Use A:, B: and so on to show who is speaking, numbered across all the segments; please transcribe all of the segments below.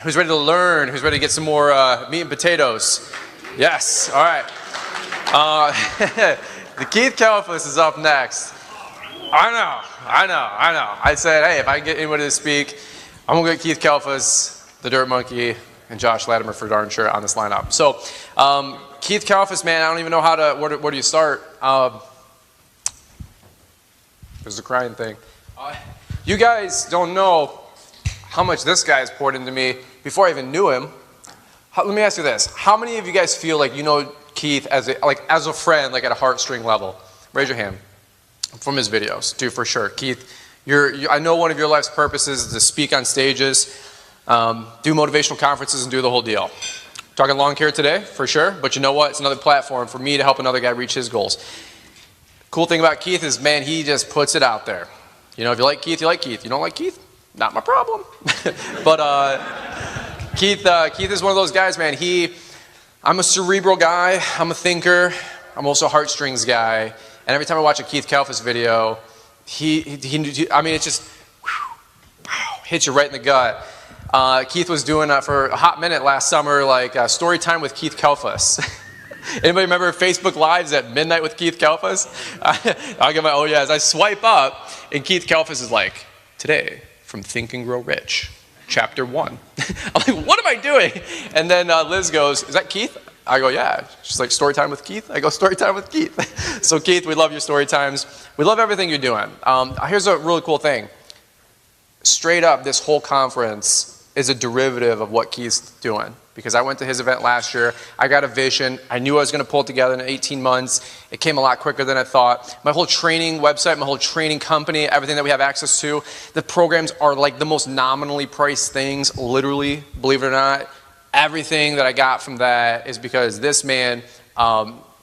A: Who's ready to learn? Who's ready to get some more meat and potatoes? Yes, all right. The Keith Kalfas is up next. I know. I said, hey, if I can get anybody to speak, I'm going to get Keith Kalfas, the Dirt Monkey, and Josh Latimer for darn sure on this lineup. So, Keith Kalfas, man, I don't even know how to, where do you start? There's a crying thing. You guys don't know how much this guy has poured into me before I even knew him. Let me ask you this. How many of you guys feel like you know Keith as a friend, like at a heartstring level? Raise your hand. From his videos, too, for sure. Keith, I know one of your life's purposes is to speak on stages, do motivational conferences, and do the whole deal. Talking lawn care today, for sure, but you know what? It's another platform for me to help another guy reach his goals. Cool thing about Keith is, man, he just puts it out there. You know, if you like Keith, you like Keith. You don't like Keith? Not my problem. But Keith is one of those guys, man. I'm a cerebral guy. I'm a thinker. I'm also a heartstrings guy. And every time I watch a Keith Kalfas video, I mean, it just hits you right in the gut. Keith was doing for a hot minute last summer, like story time with Keith Kalfas. Anybody remember Facebook Lives at midnight with Keith Kalfas? I'll get my oh yes. I swipe up, and Keith Kalfas is like, today from Think and Grow Rich, chapter 1. I'm like, what am I doing? And then Liz goes, is that Keith? I go, yeah. She's like, story time with Keith? I go, story time with Keith. So Keith, we love your story times. We love everything you're doing. Here's a really cool thing. Straight up, this whole conference is a derivative of what Keith's doing. Because I went to his event last year. I got a vision. I knew I was going to pull it together in 18 months. It came a lot quicker than I thought. My whole training website, my whole training company, everything that we have access to, the programs are like the most nominally priced things, literally, believe it or not. Everything that I got from that is because this man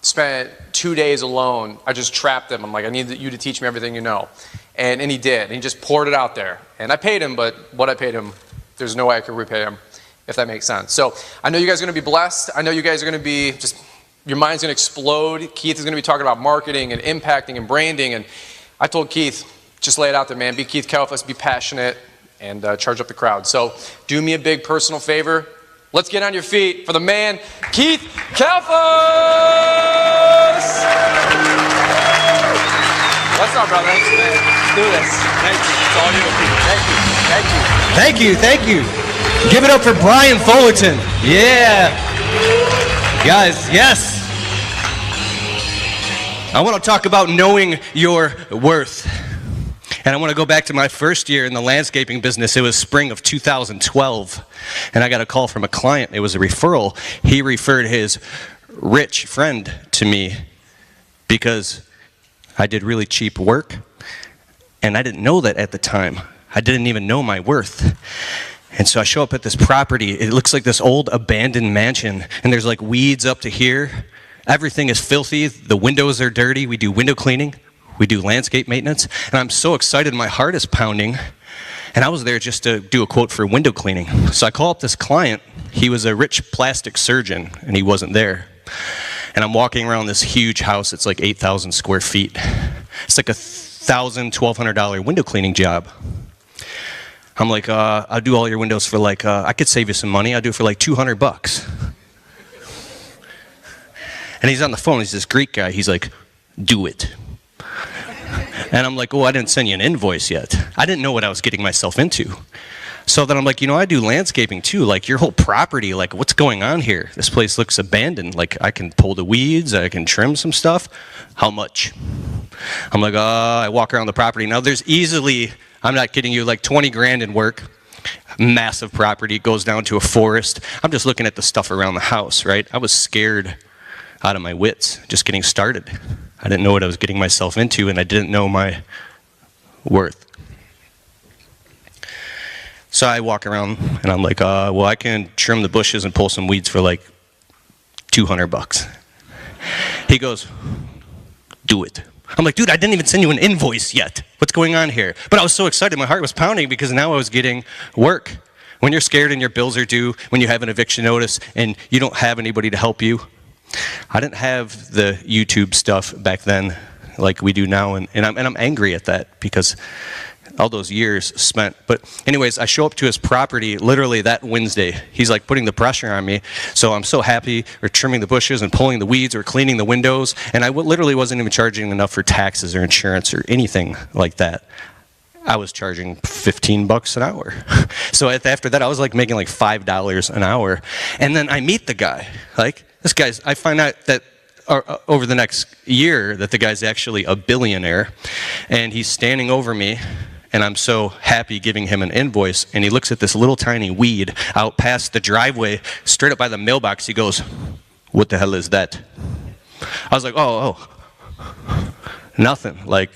A: spent 2 days alone. I just trapped him. I'm like, I need you to teach me everything you know. And he did. And he just poured it out there. And I paid him, but what I paid him, there's no way I could repay him, if that makes sense. So I know you guys are going to be blessed. I know you guys are going to be your mind's going to explode. Keith is going to be talking about marketing and impacting and branding. And I told Keith, just lay it out there, man. Be Keith Kalfas, be passionate, and charge up the crowd. So do me a big personal favor. Let's get on your feet for the man, Keith Kalfas! What's up, brother? Let's do this. Thank you. It's all you. Thank you.
B: Thank you. Give it up for Brian Fullerton. Yeah. Guys, yes. I want to talk about knowing your worth. And I want to go back to my first year in the landscaping business. It was spring of 2012. And I got a call from a client. It was a referral. He referred his rich friend to me because I did really cheap work. And I didn't know that at the time. I didn't even know my worth. And so I show up at this property. It looks like this old abandoned mansion. And there's like weeds up to here. Everything is filthy. The windows are dirty. We do window cleaning. We do landscape maintenance. And I'm so excited. My heart is pounding. And I was there just to do a quote for window cleaning. So I call up this client. He was a rich plastic surgeon, and he wasn't there. And I'm walking around this huge house. It's like 8,000 square feet. It's like a $1,000, $1,200 window cleaning job. I'm like, I'll do all your windows for like, I could save you some money. I'll do it for like $200. And he's on the phone. He's this Greek guy. He's like, do it. And I'm like, oh, I didn't send you an invoice yet. I didn't know what I was getting myself into. So then I'm like, I do landscaping too. Like your whole property, like what's going on here? This place looks abandoned. Like I can pull the weeds, I can trim some stuff. How much? I'm like, I walk around the property. Now there's easily, I'm not kidding you, like 20 grand in work. Massive property, goes down to a forest. I'm just looking at the stuff around the house, right? I was scared out of my wits, just getting started. I didn't know what I was getting myself into, and I didn't know my worth. So I walk around, and I'm like, well, I can trim the bushes and pull some weeds for like $200. He goes, do it. I'm like, dude, I didn't even send you an invoice yet. What's going on here? But I was so excited. My heart was pounding because now I was getting work. When you're scared and your bills are due, when you have an eviction notice and you don't have anybody to help you. I didn't have the YouTube stuff back then like we do now, and I'm angry at that because all those years spent. But anyways, I show up to his property literally that Wednesday. He's like putting the pressure on me. So I'm so happy. We're trimming the bushes and pulling the weeds or cleaning the windows. And I literally wasn't even charging enough for taxes or insurance or anything like that. I was charging $15 an hour. So after that, I was like making like $5 an hour. And then I meet the guy. Like, this guy's, I find out that over the next year that the guy's actually a billionaire. And he's standing over me. And I'm so happy giving him an invoice. And he looks at this little tiny weed out past the driveway, straight up by the mailbox. He goes, "What the hell is that?" I was like, oh, nothing. Like,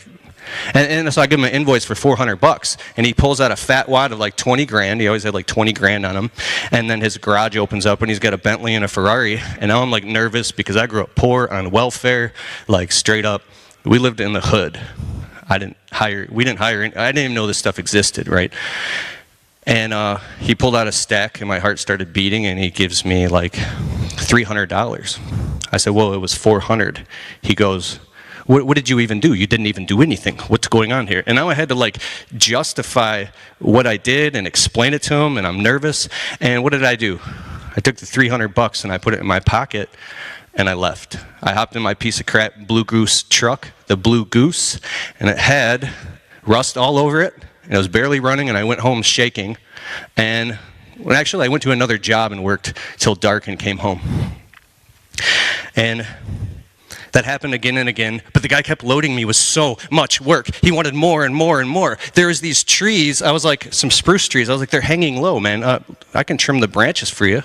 B: and so I give him an invoice for $400, and he pulls out a fat wad of like 20 grand. He always had like 20 grand on him. And then his garage opens up, and he's got a Bentley and a Ferrari. And now I'm like nervous because I grew up poor on welfare, like straight up. We lived in the hood. We didn't hire, I didn't even know this stuff existed, right? And he pulled out a stack, and my heart started beating, and he gives me like $300. I said, "Well, it was $400. He goes, what did you even do? You didn't even do anything. What's going on here?" And now I had to like justify what I did and explain it to him, and I'm nervous. And what did I do? I took the $300 and I put it in my pocket, and I left. I hopped in my piece of crap Blue Goose truck, the Blue Goose, and it had rust all over it. And it was barely running, and I went home shaking. And well, actually, I went to another job and worked till dark and came home. And that happened again and again, but the guy kept loading me with so much work. He wanted more and more and more. There was these trees, I was like, some spruce trees. I was like, "They're hanging low, man. I can trim the branches for you."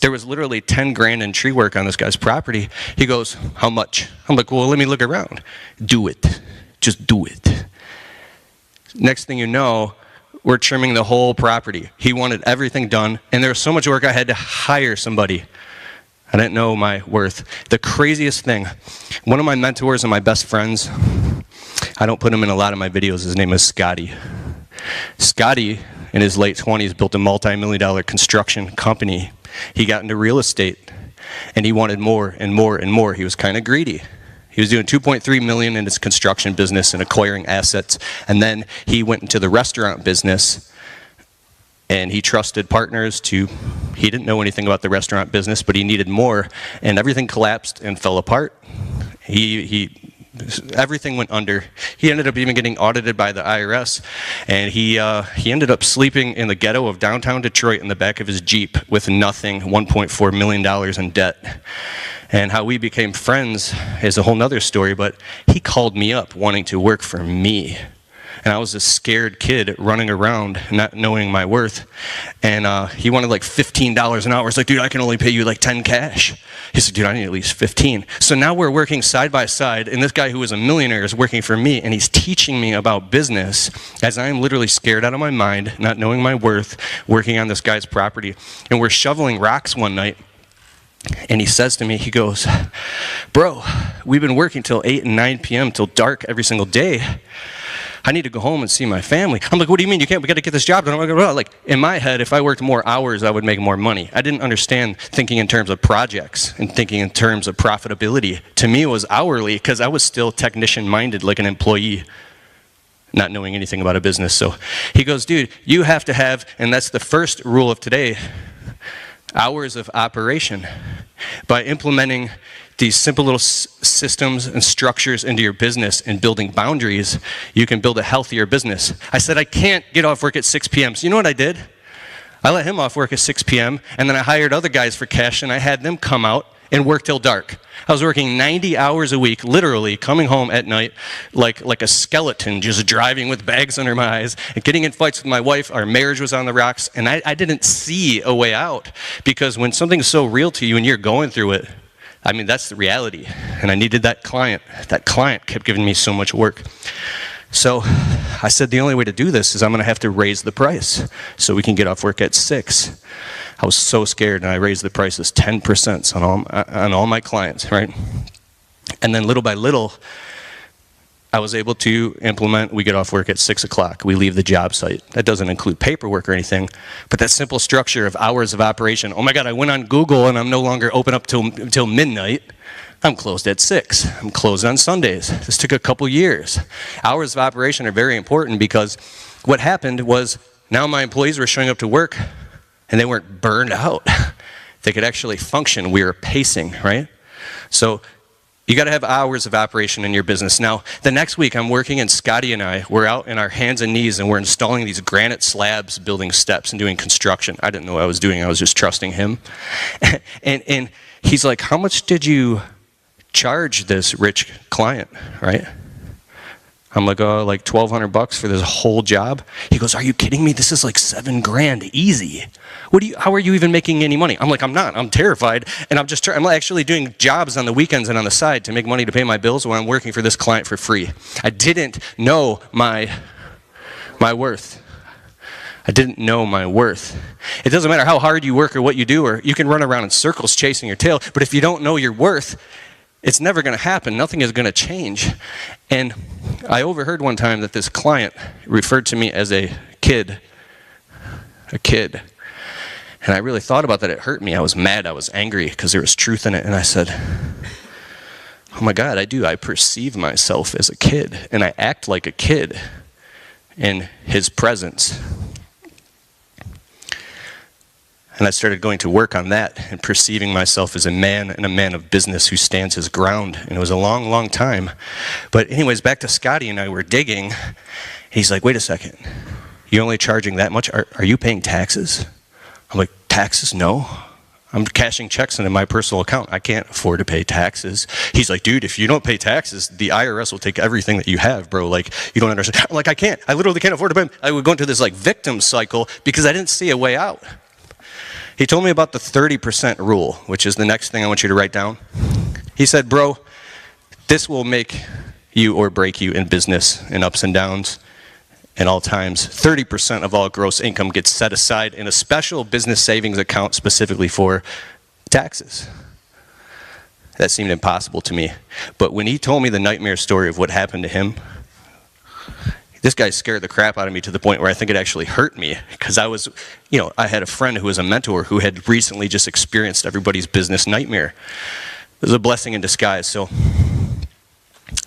B: There was literally 10 grand in tree work on this guy's property. He goes, "How much?" I'm like, "Well, let me look around." "Do it. Just do it." Next thing you know, we're trimming the whole property. He wanted everything done, and there was so much work I had to hire somebody. I didn't know my worth. The craziest thing, one of my mentors and my best friends, I don't put him in a lot of my videos, his name is Scotty. Scotty, in his late 20s, built a multi-million-dollar construction company. He got into real estate, and he wanted more and more and more. He was kind of greedy. He was doing $2.3 million in his construction business and acquiring assets, and then he went into the restaurant business. And he trusted partners he didn't know anything about the restaurant business, but he needed more, and everything collapsed and fell apart. Everything went under. He ended up even getting audited by the IRS, and he ended up sleeping in the ghetto of downtown Detroit in the back of his Jeep with nothing, $1.4 million in debt. And how we became friends is a whole nother story, but he called me up wanting to work for me. And I was a scared kid running around, not knowing my worth. And he wanted like $15 an hour. It's like, "Dude, I can only pay you like 10 cash. He said, "Dude, I need at least 15. So now we're working side by side, and this guy who was a millionaire is working for me, and he's teaching me about business as I'm literally scared out of my mind, not knowing my worth, working on this guy's property. And we're shoveling rocks one night. And he says to me, he goes, "Bro, we've been working till 8 and 9 p.m. till dark every single day. I need to go home and see my family." I'm like, "What do you mean you can't? We got to get this job done." Like, in my head, if I worked more hours, I would make more money. I didn't understand thinking in terms of projects and thinking in terms of profitability. To me, it was hourly because I was still technician-minded, like an employee, not knowing anything about a business. So he goes, "Dude, you have to have," and that's the first rule of today, hours of operation. By implementing these simple little systems and structures into your business and building boundaries, you can build a healthier business. I said, "I can't get off work at 6 p.m. So you know what I did? I let him off work at 6 p.m. and then I hired other guys for cash, and I had them come out and work till dark. I was working 90 hours a week, literally coming home at night like a skeleton, just driving with bags under my eyes and getting in fights with my wife. Our marriage was on the rocks, and I didn't see a way out, because when something's so real to you and you're going through it, I mean, that's the reality. And I needed that client. That client kept giving me so much work. So I said, the only way to do this is I'm going to have to raise the price so we can get off work at 6. I was so scared, and I raised the prices 10% on all my clients, right? And then little by little, I was able to implement, we get off work at 6 o'clock. We leave the job site. That doesn't include paperwork or anything, but that simple structure of hours of operation. Oh my God, I went on Google and I'm no longer open up till midnight. I'm closed at 6. I'm closed on Sundays. This took a couple years. Hours of operation are very important because what happened was now my employees were showing up to work and they weren't burned out. They could actually function. We were pacing, right? So you got to have hours of operation in your business. Now, the next week I'm working and Scotty and I, we're out in our hands and knees and we're installing these granite slabs, building steps and doing construction. I didn't know what I was doing. I was just trusting him. and he's like, how much did you charge this rich client, right? I'm like, oh, like $1,200 for this whole job. He goes, are you kidding me? This is like $7,000 easy. How are you even making any money? I'm like, I'm not. I'm terrified, and I'm actually doing jobs on the weekends and on the side to make money to pay my bills when I'm working for this client for free. I didn't know my worth. I didn't know my worth. It doesn't matter how hard you work or what you do, or you can run around in circles chasing your tail, but if you don't know your worth, it's never going to happen. Nothing is going to change. And I overheard one time that this client referred to me as a kid. A kid. And I really thought about that. It hurt me. I was mad. I was angry because there was truth in it. And I said, oh my God, I do. I perceive myself as a kid. And I act like a kid in his presence. And I started going to work on that and perceiving myself as a man and a man of business who stands his ground. And it was a long, long time. But anyways, back to Scotty and I were digging. He's like, wait a second. You're only charging that much? Are you paying taxes? I'm like, taxes? No. I'm cashing checks into my personal account. I can't afford to pay taxes. He's like, dude, if you don't pay taxes, the IRS will take everything that you have, bro. Like, you don't understand. I'm like, I can't. I literally can't afford to pay them. I would go into this like victim cycle because I didn't see a way out. He told me about the 30% rule, which is the next thing I want you to write down. He said, bro, this will make you or break you in business in ups and downs and all times. 30% of all gross income gets set aside in a special business savings account specifically for taxes. That seemed impossible to me. But when he told me the nightmare story of what happened to him, this guy scared the crap out of me to the point where I think it actually hurt me because I had a friend who was a mentor who had recently just experienced everybody's business nightmare. It was a blessing in disguise. So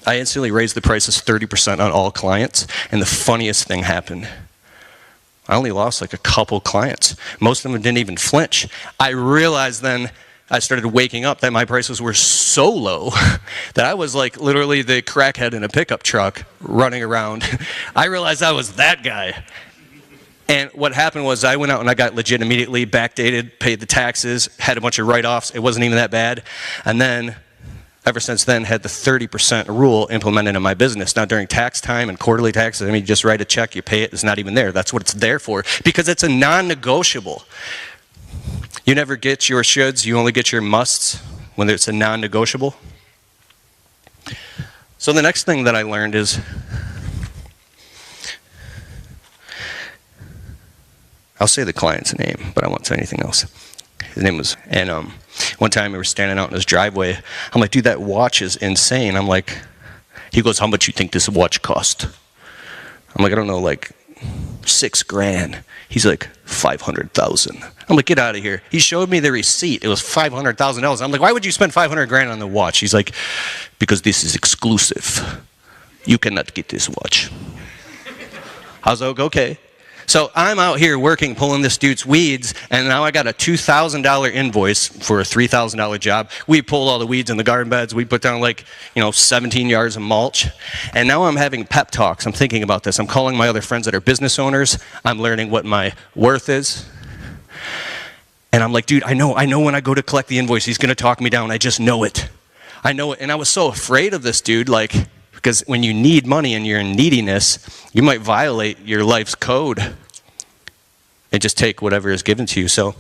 B: I instantly raised the prices 30% on all clients, and the funniest thing happened. I only lost like a couple clients. Most of them didn't even flinch. I realized then I started waking up that my prices were so low that I was like literally the crackhead in a pickup truck running around. I realized I was that guy. And what happened was I went out and I got legit immediately, backdated, paid the taxes, had a bunch of write-offs. It wasn't even that bad. And then, ever since then, had the 30% rule implemented in my business. Now, during tax time and quarterly taxes, you just write a check, you pay it, it's not even there. That's what it's there for because it's a non-negotiable. You never get your shoulds, you only get your musts when it's a non-negotiable. So the next thing that I learned is, I'll say the client's name, but I won't say anything else. His name was, and one time we were standing out in his driveway. I'm like, dude, that watch is insane. I'm like, he goes, how much you think this watch cost? I'm like, I don't know, like $6,000. He's like, 500,000. I'm like, get out of here. He showed me the receipt. It was $500,000. I'm like, why would you spend 500 grand on the watch? He's like, because this is exclusive. You cannot get this watch. I was like, okay. So I'm out here working, pulling this dude's weeds, and now I got a $2,000 invoice for a $3,000 job. We pulled all the weeds in the garden beds. We put down 17 yards of mulch. And now I'm having pep talks. I'm thinking about this. I'm calling my other friends that are business owners. I'm learning what my worth is. And I'm like, dude, I know when I go to collect the invoice, he's going to talk me down. I just know it. I know it. And I was so afraid of this dude, because when you need money and you're in neediness, you might violate your life's code and just take whatever is given to you. So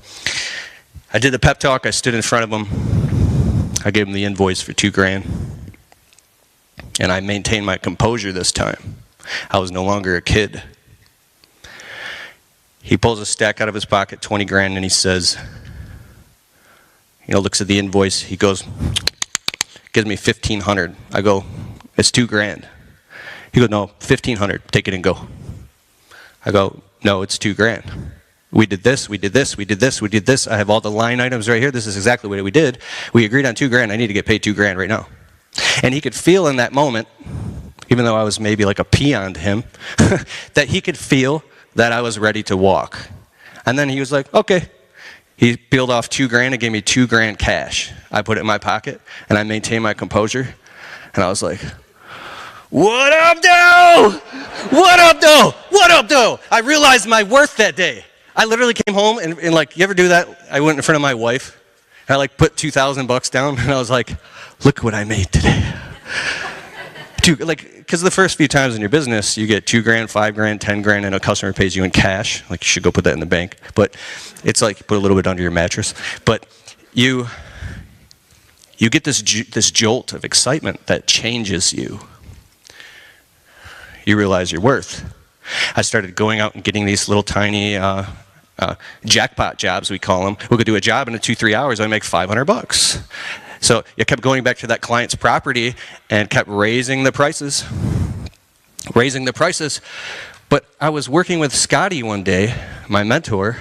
B: I did the pep talk. I stood in front of him. I gave him the invoice for $2,000. And I maintained my composure this time. I was no longer a kid. He pulls a stack out of his pocket, $20,000, and he says, looks at the invoice. He goes, gives me $1,500. I go, it's $2,000. He goes, no, $1,500. Take it and go. I go, no, it's $2,000. We did this, we did this, we did this, we did this. I have all the line items right here. This is exactly what we did. We agreed on $2,000. I need to get paid $2,000 right now. And he could feel in that moment, even though I was maybe like a peon to him, that he could feel that I was ready to walk. And then he was like, okay. He peeled off $2,000 and gave me $2,000 cash. I put it in my pocket and I maintained my composure. And I was like, what up, though? What up, though? What up, though? I realized my worth that day. I literally came home and like, you ever do that? I went in front of my wife. And I like put $2,000 down and I was like, look what I made today. Because the first few times in your business, you get $2,000, $5,000, $10,000, and a customer pays you in cash. Like, you should go put that in the bank. But it's like you put a little bit under your mattress. But you get this jolt of excitement that changes you. You realize your worth. I started going out and getting these little tiny jackpot jobs, we call them. We could do a job in 2-3 hours. I make $500. So I kept going back to that client's property and kept raising the prices. But I was working with Scotty one day, my mentor,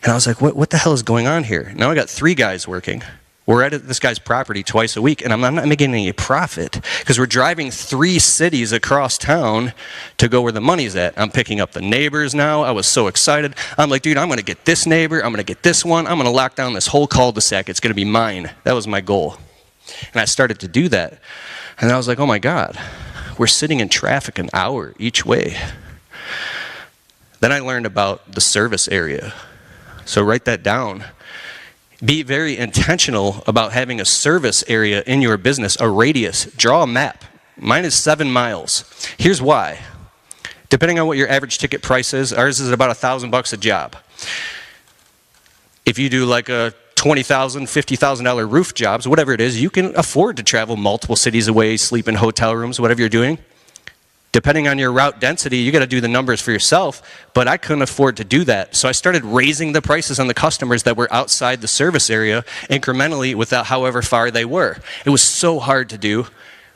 B: and I was like, what the hell is going on here? Now I got 3 guys working. We're at this guy's property twice a week, and I'm not making any profit because we're driving 3 cities across town to go where the money's at. I'm picking up the neighbors now. I was so excited. I'm like, dude, I'm going to get this neighbor. I'm going to get this one. I'm going to lock down this whole cul-de-sac. It's going to be mine. That was my goal. And I started to do that. And I was like, oh, my God, we're sitting in traffic an hour each way. Then I learned about the service area. So write that down. Be very intentional about having a service area in your business, a radius. Draw a map. Mine is 7 miles. Here's why. Depending on what your average ticket price is, ours is about $1,000 a job. If you do like a $20,000, $50,000 roof jobs, whatever it is, you can afford to travel multiple cities away, sleep in hotel rooms, whatever you're doing. Depending on your route density, you got to do the numbers for yourself, but I couldn't afford to do that. So I started raising the prices on the customers that were outside the service area incrementally without however far they were. It was so hard to do.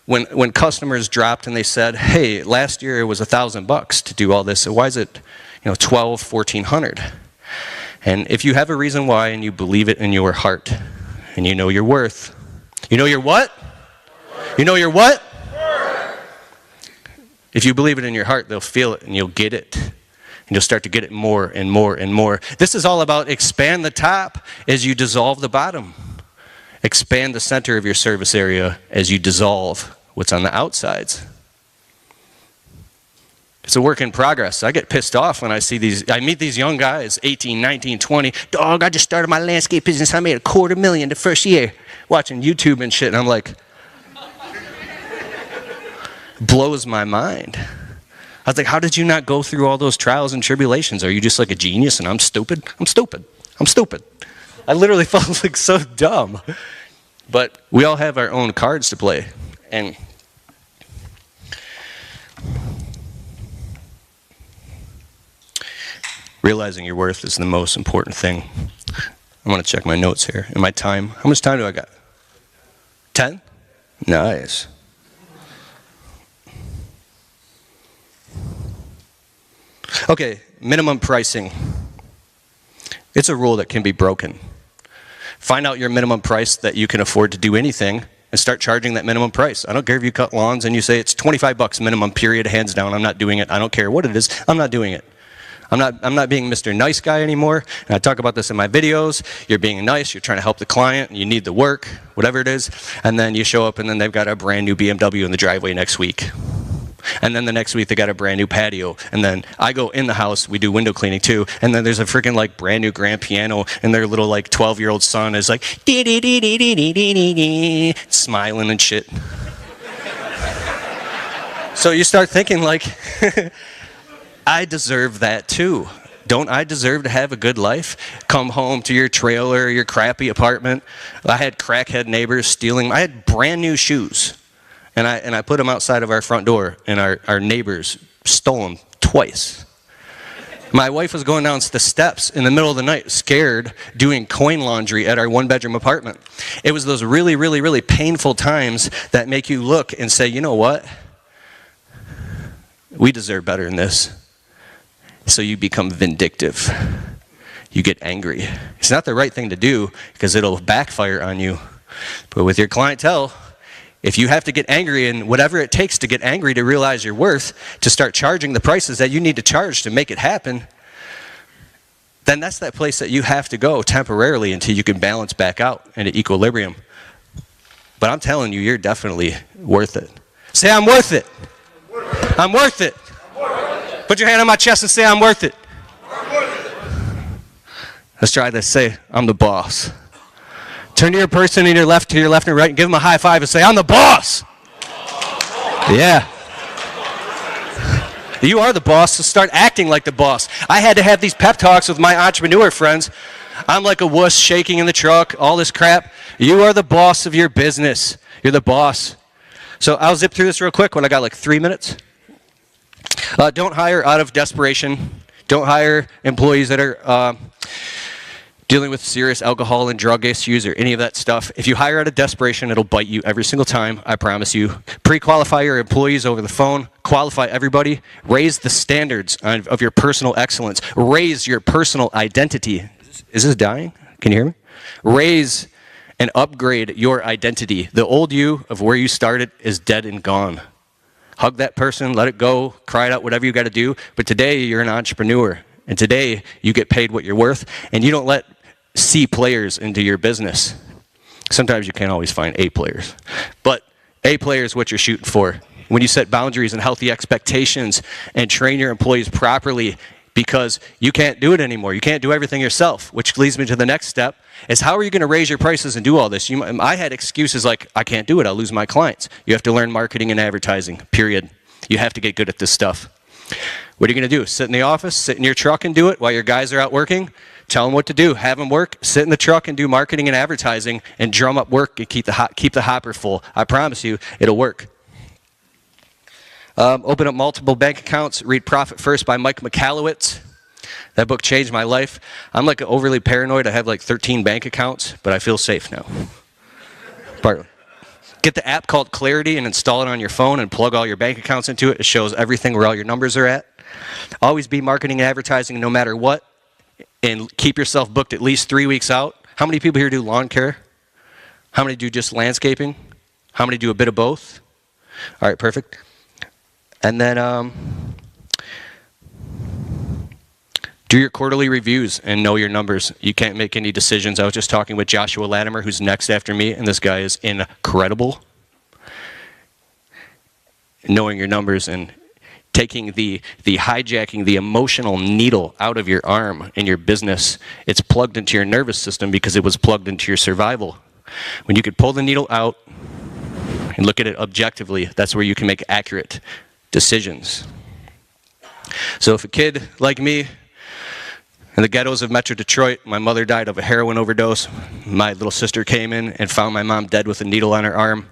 B: When customers dropped and they said, hey, last year it was $1,000 to do all this, so why is it $1,200, $1,400? And if you have a reason why and you believe it in your heart and you know your worth, you know your what? You know your what? If you believe it in your heart, they'll feel it and you'll get it. And you'll start to get it more and more and more. This is all about expand the top as you dissolve the bottom. Expand the center of your service area as you dissolve what's on the outsides. It's a work in progress. I get pissed off when I meet these young guys, 18, 19, 20. Dog, I just started my landscape business. I made $250,000 the first year watching YouTube and shit. And I'm like, blows my mind. I was like, how did you not go through all those trials and tribulations? Are you just like a genius and I'm stupid? I'm stupid. I'm stupid. I literally felt like so dumb. But we all have our own cards to play. And realizing your worth is the most important thing. I want to check my notes here. And my time. How much time do I got? 10? Nice. Okay, minimum pricing. It's a rule that can be broken. Find out your minimum price that you can afford to do anything and start charging that minimum price. I don't care if you cut lawns and you say it's $25 minimum, period, hands down. I'm not doing it. I don't care what it is. I'm not doing it. I'm not being Mr. Nice Guy anymore. And I talk about this in my videos. You're being nice. You're trying to help the client. You need the work, whatever it is. And then you show up and then they've got a brand new BMW in the driveway next week. And then the next week they got a brand new patio. And then I go in the house, we do window cleaning too. And then there's a freaking like brand new grand piano and their little like 12-year-old son is like smiling and shit. So you start thinking like, I deserve that too. Don't I deserve to have a good life? Come home to your trailer, your crappy apartment. I had crackhead neighbors stealing. I had brand new shoes. And I put them outside of our front door, and our neighbors stole them twice. My wife was going down the steps in the middle of the night, scared, doing coin laundry at our one-bedroom apartment. It was those really, really, really painful times that make you look and say, you know what? We deserve better than this. So you become vindictive. You get angry. It's not the right thing to do because it'll backfire on you. But with your clientele, if you have to get angry and whatever it takes to get angry to realize your worth, to start charging the prices that you need to charge to make it happen, then that's that place that you have to go temporarily until you can balance back out into equilibrium. But I'm telling you, you're definitely worth it. Say, I'm worth it. I'm worth it. Put your hand on my chest and say, I'm worth it. Let's try this. Say, I'm the boss. Turn to your person to your left and right and give them a high five and say, I'm the boss. Yeah. You are the boss, so start acting like the boss. I had to have these pep talks with my entrepreneur friends. I'm like a wuss shaking in the truck, all this crap. You are the boss of your business. You're the boss. So I'll zip through this real quick when I got like 3 minutes. Don't hire out of desperation. Don't hire employees that are dealing with serious alcohol and drug issues or any of that stuff. If you hire out of desperation, it'll bite you every single time, I promise you. Pre-qualify your employees over the phone. Qualify everybody. Raise the standards of your personal excellence. Raise your personal identity. Is this dying? Can you hear me? Raise and upgrade your identity. The old you of where you started is dead and gone. Hug that person, let it go, cry it out, whatever you got to do. But today, you're an entrepreneur. And today, you get paid what you're worth, and you don't let C players into your business. Sometimes you can't always find A players. But A player is what you're shooting for. When you set boundaries and healthy expectations and train your employees properly, because you can't do it anymore. You can't do everything yourself, which leads me to the next step, is how are you going to raise your prices and do all this? I had excuses like, I can't do it, I'll lose my clients. You have to learn marketing and advertising, period. You have to get good at this stuff. What are you going to do? Sit in the office, sit in your truck and do it while your guys are out working? Tell them what to do. Have them work, sit in the truck and do marketing and advertising and drum up work and keep the hopper full. I promise you, it'll work. Open up multiple bank accounts. Read Profit First by Mike Michalowicz. That book changed my life. I'm like overly paranoid. I have like 13 bank accounts, but I feel safe now. Partly. Get the app called Clarity and install it on your phone and plug all your bank accounts into it. It shows everything where all your numbers are at. Always be marketing and advertising no matter what. And keep yourself booked at least 3 weeks out. How many people here do lawn care? How many do just landscaping? How many do a bit of both? All right, perfect. And then do your quarterly reviews and know your numbers. You can't make any decisions. I was just talking with Joshua Latimer, who's next after me, and this guy is incredible. Knowing your numbers and taking the hijacking the emotional needle out of your arm in your business. It's plugged into your nervous system because it was plugged into your survival. When you could pull the needle out and look at it objectively, that's where you can make accurate decisions. So if a kid like me in the ghettos of Metro Detroit, my mother died of a heroin overdose, my little sister came in and found my mom dead with a needle on her arm.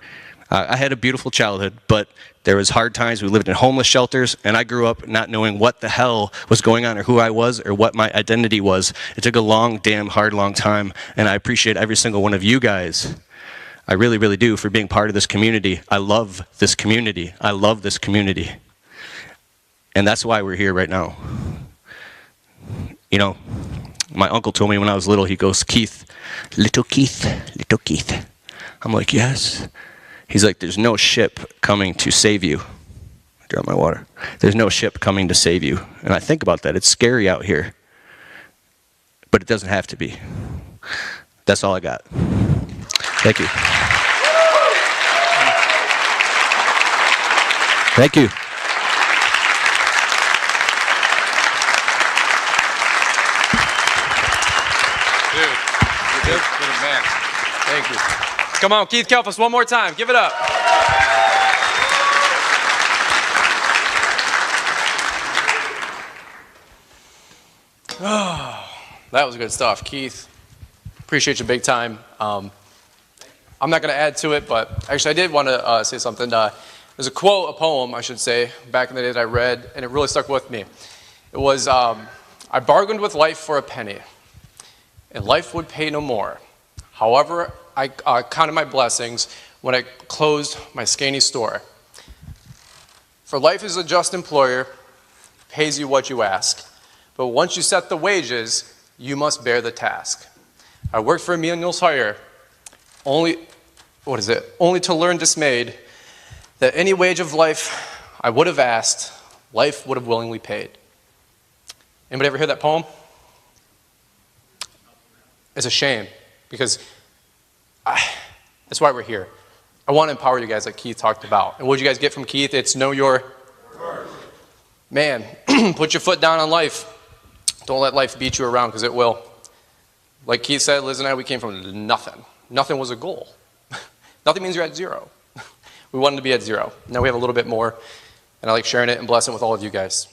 B: I had a beautiful childhood, but there was hard times. We lived in homeless shelters, and I grew up not knowing what the hell was going on or who I was or what my identity was. It took a long, damn hard, long time, and I appreciate every single one of you guys. I really, really do, for being part of this community. I love this community. I love this community. And that's why we're here right now. You know, my uncle told me when I was little, he goes, Keith, little Keith, little Keith. I'm like, yes. He's like, there's no ship coming to save you. I dropped my water. There's no ship coming to save you. And I think about that. It's scary out here. But it doesn't have to be. That's all I got. Thank you. Thank you.
A: Dude, you're good man. Thank you. Come on, Keith Kalfas, one more time. Give it up. Oh, that was good stuff, Keith. Appreciate you big time. I'm not going to add to it, but actually I did want to say something. There's a quote, a poem, I should say, back in the day that I read, and it really stuck with me. It was, I bargained with life for a penny, and life would pay no more. However, I counted my blessings when I closed my scanty store. For life is a just employer, pays you what you ask. But once you set the wages, you must bear the task. I worked for Emil's Hire only to learn dismayed that any wage of life I would have asked, life would have willingly paid. Anybody ever hear that poem? It's a shame, because that's why we're here. I want to empower you guys like Keith talked about. And what did you guys get from Keith? It's know your worth. Man, put your foot down on life. Don't let life beat you around, because it will. Like Keith said, Liz and I, we came from nothing. Nothing was a goal. Nothing means you're at zero. We wanted to be at zero. Now we have a little bit more, and I like sharing it and blessing with all of you guys.